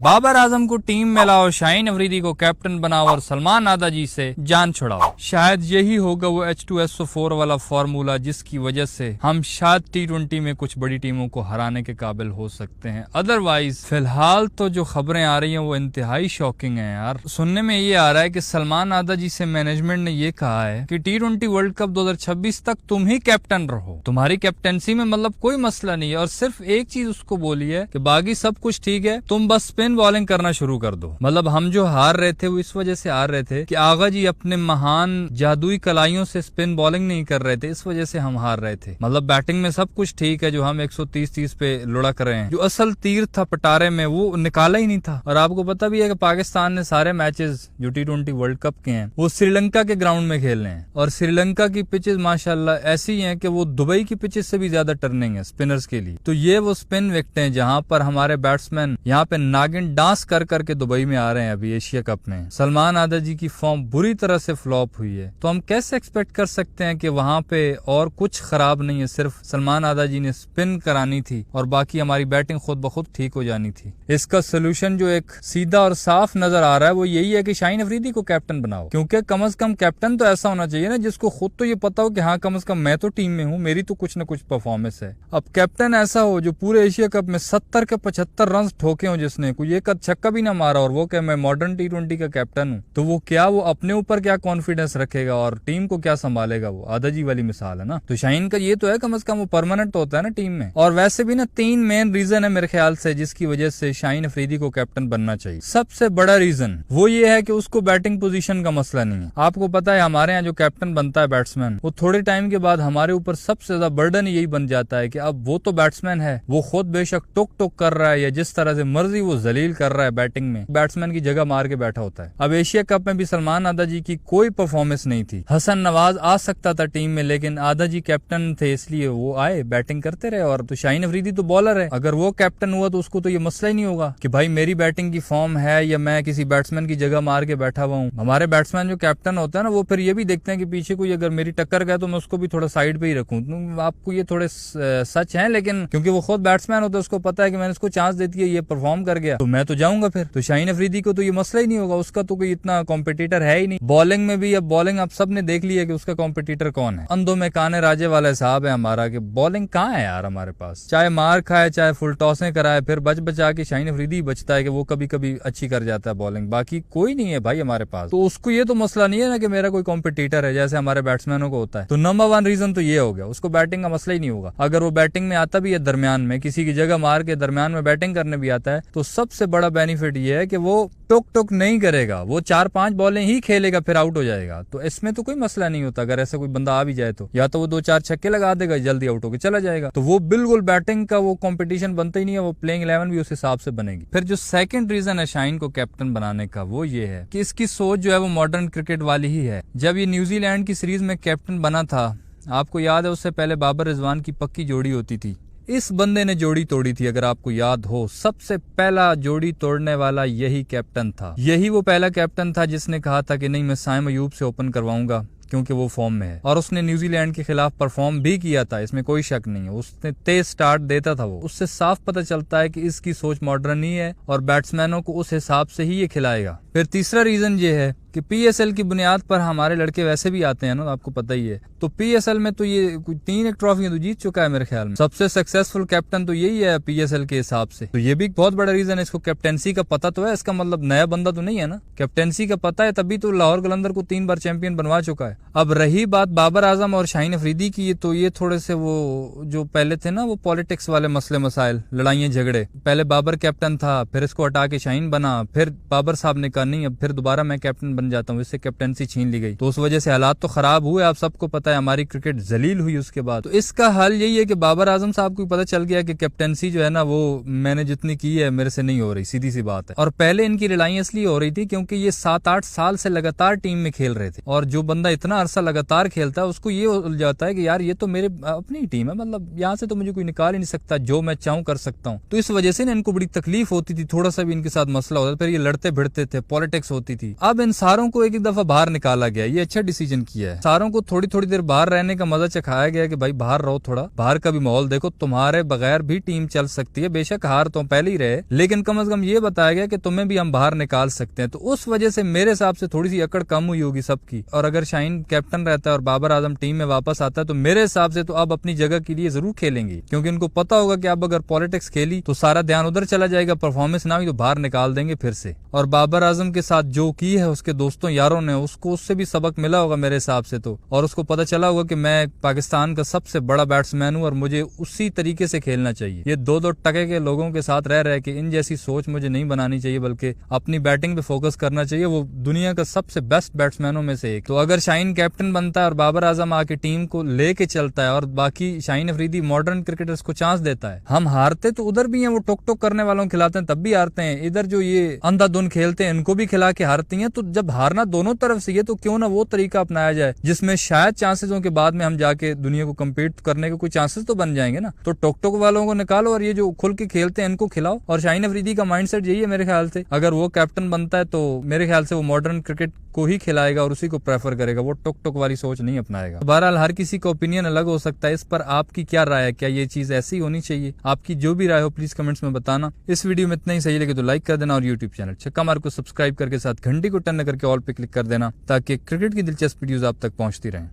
बाबर आजम को टीम में लाओ, शाहीन अफरीदी को कैप्टन बनाओ और सलमान आदाजी से जान छुड़ाओ। शायद यही होगा वो H2SO4 वाला फॉर्मूला जिसकी वजह से हम शायद T20 में कुछ बड़ी टीमों को हराने के काबिल हो सकते हैं। अदरवाइज फिलहाल तो जो खबरें आ रही हैं वो इंतहाई शॉकिंग है यार। सुनने में ये आ रहा है कि सलमान आदाजी से मैनेजमेंट ने ये कहा है कि T20 वर्ल्ड कप 2026 तक तुम ही कैप्टन रहो, तुम्हारी कैप्टनसी में मतलब कोई मसला नहीं है। और सिर्फ एक चीज उसको बोली है कि बाकी सब कुछ ठीक है, तुम बस स्पिन बॉलिंग करना शुरू कर दो। मतलब हम जो हार रहे थे वो इस वजह से हार रहे थे कि आगा जी अपने महान जादुई कलाइयों से स्पिन बॉलिंग नहीं कर रहे थे, इस वजह से हम हार रहे थे। मतलब बैटिंग में सब कुछ ठीक है, जो हम 130 पे लुढ़क रहे हैं, जो असल तीर था पटारे में वो निकाला ही नहीं था। और आपको पता भी है कि पाकिस्तान ने सारे मैचेस जो T20 वर्ल्ड कप के हैं वो श्रीलंका के ग्राउंड में खेलने हैं। और श्रीलंका की पिचेस माशाल्लाह ऐसी हैं कि वो दुबई की पिचेस से भी ज्यादा टर्निंग है स्पिनर्स के लिए। तो ये वो स्पिन विकेट हैं जहां पर हमारे बैट्समैन यहाँ पे नागिन डांस कर करके दुबई में आ रहे हैं अभी एशिया कप में। सलमान आदाजी की फॉर्म बुरी तरह से फ्लॉप हुई है, तो हम कैसे एक्सपेक्ट कर सकते हैं कि वहां पे और कुछ खराब नहीं है, सिर्फ सलमान आदाजी ने स्पिन करानी थी और बाकी हमारी बैटिंग खुद ब खुद ठीक हो जानी थी। इसका सोल्यूशन जो एक सीधा और साफ नजर आ रहा है वो यही है कि शाहीन अफरीदी को कैप्टन बनाओ, क्योंकि कम से कम कैप्टन तो ऐसा होना चाहिए ना जिसको खुद तो ये पता हो कि हाँ कम से कम मैं तो टीम में हूँ, मेरी तो कुछ न कुछ परफॉर्मेंस है। अब कैप्टन ऐसा हो जो पूरे एशिया कप में 70 के 75 रन ठोके हो, जिसने कोई एक छक्का भी ना मारा, और वो क्या मैं मॉडर्न T20 का कैप्टन हूँ, तो वो क्या वो अपने ऊपर क्या कॉन्फिडेंस रखेगा और टीम को क्या संभालेगा। वो आदाजी वाली मिसाल है ना। तो शाहीन का ये तो है कम से कम वो परमानेंट तो होता है ना टीम में। और वैसे भी ना 3 मेन रीजन है मेरे ख्याल से जिसकी वजह से शाहीन अफरीदी को कैप्टन बनना चाहिए। सबसे बड़ा रीजन वो ये है कि उसको बैटिंग पोजीशन का मसला नहीं है। आपको पता है हमारे यहाँ जो कैप्टन बनता है बैट्समैन, वो थोड़े टाइम के बाद हमारे ऊपर सबसे ज्यादा बर्डन यही बन जाता है कि अब वो तो बैट्समैन है, वो खुद बेशक टोक टोक कर रहा है या जिस तरह से मर्जी वो जलील कर रहा है बैटिंग में, बैट्समैन की जगह मार के बैठा होता है। अब एशिया कप में भी सलमान आदाजी की कोई परफॉर्मेंस नहीं थी। हसन नवाज आ सकता था टीम में, लेकिन आदाजी कैप्टन थे इसलिए वो आए, बैटिंग करते रहे। और तो शाहीन अफरीदी तो बॉलर है, अगर वो कैप्टन हुआ तो उसको तो ये मसला ही नहीं होगा कि भाई मेरी बैटिंग की फॉर्म है या मैं किसी बैट्समैन की जगह मार के बैठा हुआ हूँ। हमारे बैट्समैन जो कैप्टन होता है ना वो फिर ये भी देखते हैं कि पीछे कोई अगर मेरी टक्कर गया तो मैं उसको भी थोड़ा साइड पे ही रखूं। तो आपको ये थोड़े सच है, लेकिन क्योंकि वो खुद बैट्समैन होता है उसको पता है कि मैंने इसको चांस दे दी है, ये परफॉर्म कर गया तो मैं तो जाऊंगा फिर। तो शाहीन अफरीदी को तो ये मसला ही नहीं होगा, उसका तो कोई इतना कॉम्पिटिटर है ही नहीं। बॉलिंग में भी अब बॉलिंग आप सबने देख लिया कि उसका कॉम्पिटिटर कौन है। अंधों में काने राजे वाला हिसाब है हमारा कि बॉलिंग कहाँ है यार हमारे पास, चाहे मार खाए चाहे फुल टॉसें कराए, फिर बच बचा के शाहीन अफरीदी बचता है कि वो कभी कभी अच्छी कर जाता है बॉलिंग, बाकी कोई नहीं है भाई हमारे पास। तो उसको ये तो मसला नहीं है ना कि मेरा कोई कॉम्पिटिटर है जैसे हमारे बैट्समैनों को होता है। तो नंबर 1 रीजन तो ये हो गया, उसको बैटिंग का मसला ही नहीं होगा। अगर वो बैटिंग में आता भी है दरमियान में, किसी की जगह मार के दरमियान में बैटिंग करने भी आता है, तो सबसे बड़ा बेनिफिट ये है कि वो टोक टोक नहीं करेगा, वो 4-5 बॉलें ही खेलेगा फिर आउट हो जाएगा। तो इसमें तो कोई मसला नहीं होता। अगर ऐसा कोई बंदा आ भी जाए तो या तो वो 2-4 छक्के लगा देगा, जल्दी आउट होकर चला जाएगा। तो वो बिल्कुल बैटिंग का वो कंपटीशन बनता ही नहीं है, वो प्लेइंग 11 भी उस हिसाब से बनेगी। फिर जो सेकंड रीजन है शाहीन को कैप्टन बनाने का वो ये है कि इसकी सोच जो है वो मॉडर्न क्रिकेट वाली ही है। जब ये न्यूजीलैंड की सीरीज में कैप्टन बना था, आपको याद है उससे पहले बाबर रिजवान की पक्की जोड़ी होती थी। इस बंदे ने जोड़ी तोड़ी थी, अगर आपको याद हो। सबसे पहला जोड़ी तोड़ने वाला यही कैप्टन था। यही वो पहला कैप्टन था जिसने कहा था कि नहीं मैं साइम अयूब से ओपन करवाऊंगा क्योंकि वो फॉर्म में है। और उसने न्यूजीलैंड के खिलाफ परफॉर्म भी किया था, इसमें कोई शक नहीं है। उसने तेज स्टार्ट देता था वो। उससे साफ पता चलता है कि इसकी सोच मॉडर्न ही है और बैट्समैनों को उस हिसाब से ही ये खिलाएगा। फिर तीसरा रीजन ये है कि PSL की बुनियाद पर हमारे लड़के वैसे भी आते हैं ना, आपको पता ही है। तो PSL में तो ये 3 ट्रॉफियां तो जीत चुका है मेरे ख्याल में। सबसे सक्सेसफुल कैप्टन तो यही है PSL के हिसाब से। तो ये भी बहुत बड़ा रीजन है। इसको कैप्टेंसी का पता तो है, इसका मतलब नया बंदा तो नहीं है ना। कैप्टेंसी का पता है तभी तो लाहौर कलंदर को 3 बार चैंपियन बनवा चुका है। अब रही बात बाबर आजम और शाहीन अफरीदी की, तो ये थोड़े से वो जो पहले थे ना वो पॉलिटिक्स वाले मसले मसाइल, लड़ाइयां झगड़े। पहले बाबर कैप्टन था, फिर इसको हटा के शाहीन बना, फिर बाबर साहब ने कहा नहीं अब फिर दोबारा मैं कैप्टन बन जाता हूँ, इससे कैप्टनसी छीन ली गई। तो उस वजह से हालात तो खराब हुए, आप सबको पता है। हमारी क्रिकेट जलील हुई उसके बाद। तो इसका हल यही है कि बाबर आजम साहब को पता चल गया कि कैप्टनसी जो है ना वो मैंने जितनी की है मेरे से नहीं हो रही, सीधी सी बात है। और पहले इनकी लड़ाई इसलिए हो रही थी क्योंकि ये 7-8 साल से लगातार टीम में खेल रहे थे, और जो बंदा इतना अरसा लगातार खेलता है उसको ये हो जाता है कि यार ये तो मेरे अपनी टीम है, मतलब यहाँ से तो मुझे कोई निकाल ही नहीं सकता, जो मैं चाहूँ कर सकता हूँ। तो इस वजह से ना इनको बड़ी तकलीफ होती थी, थोड़ा सा भी इनके साथ मसला होता था फिर ये लड़ते भिड़ते थे, पॉलिटिक्स होती थी। अब इन सारों को एक एक दफा बाहर निकाला गया, ये अच्छा डिसीजन किया है। सारों को थोड़ी थोड़ी देर बाहर रहने का मजा चखाया गया कि भाई बाहर रहो, थोड़ा बाहर का भी माहौल देखो, तुम्हारे बगैर भी टीम चल सकती है, बेशक हार तो पहले ही रहे, लेकिन कम से कम ये बताया गया कि तुम्हें भी हम बाहर निकाल सकते हैं। तो उस वजह से मेरे हिसाब से थोड़ी सी अकड़ कम हुई होगी सबकी। और अगर शाहीन कैप्टन रहता है और बाबर आजम टीम में वापस आता है तो मेरे हिसाब से तो अब अपनी जगह के लिए जरूर खेलेंगे, क्योंकि उनको पता होगा कि अब अगर पॉलिटिक्स खेली तो सारा ध्यान उधर चला जाएगा, परफॉर्मेंस ना हुई तो बाहर निकाल देंगे फिर से। और बाबर आजम के साथ जो की है उसके दोस्तों यारों ने, उसको उससे भी सबक मिला होगा मेरे हिसाब से तो, और उसको पता चला होगा कि मैं पाकिस्तान का सबसे बड़ा बैट्समैन हूं और मुझे उसी तरीके से खेलना चाहिए। ये दो दो टके के लोगों के साथ रह रहे कि इन जैसी सोच मुझे नहीं बनानी चाहिए, बल्कि अपनी बैटिंग पे फोकस करना चाहिए। वो दुनिया का सबसे बेस्ट बैट्समैनों में से एक। तो अगर शाहीन कैप्टन बनता है और बाबर आजम आके टीम को लेके चलता है और बाकी शाहीन अफरीदी मॉडर्न क्रिकेटर्स को चांस देता है, हम हारते तो उधर भी हैं, वो टोक टोक करने वालों को खिलाते हैं तब भी हारते हैं, इधर जो ये अंधाधुन खेलते हैं इनको भी खिला के हारती हैं। तो जब हारना दोनों तरफ से है तो क्यों ना वो तरीका अपनाया जाए जिसमें शायद चांसेस हो के बाद में हम जाके दुनिया को कम्पीट करने के कोई चांसेस तो बन जाएंगे ना। तो टोक टोक वालों को निकालो और ये जो खुल के खेलते हैं इनको खिलाओ। और शाहीन अफरीदी का माइंडसेट यही है मेरे ख्याल से, अगर वो कैप्टन बनता है तो मेरे ख्याल से वो मॉडर्न क्रिकेट को ही खिलाएगा और उसी को प्रेफर करेगा, वो टोक टोक वाली सोच नहीं अपनाएगा। बहरहाल हर किसी का ओपिनियन अलग हो सकता है, इस पर आपकी क्या राय है, क्या ये चीज ऐसी होनी चाहिए? आपकी जो भी राय हो प्लीज कमेंट्स में बताना। इस वीडियो में इतना ही, सही लगे तो लाइक कर देना और यूट्यूब चैनल छक्का मार को सब्सक्राइब करके साथ घंटी को टन करके ऑल पे क्लिक कर देना ताकि क्रिकेट की दिलचस्प वीडियोस आप तक पहुंचती रहें।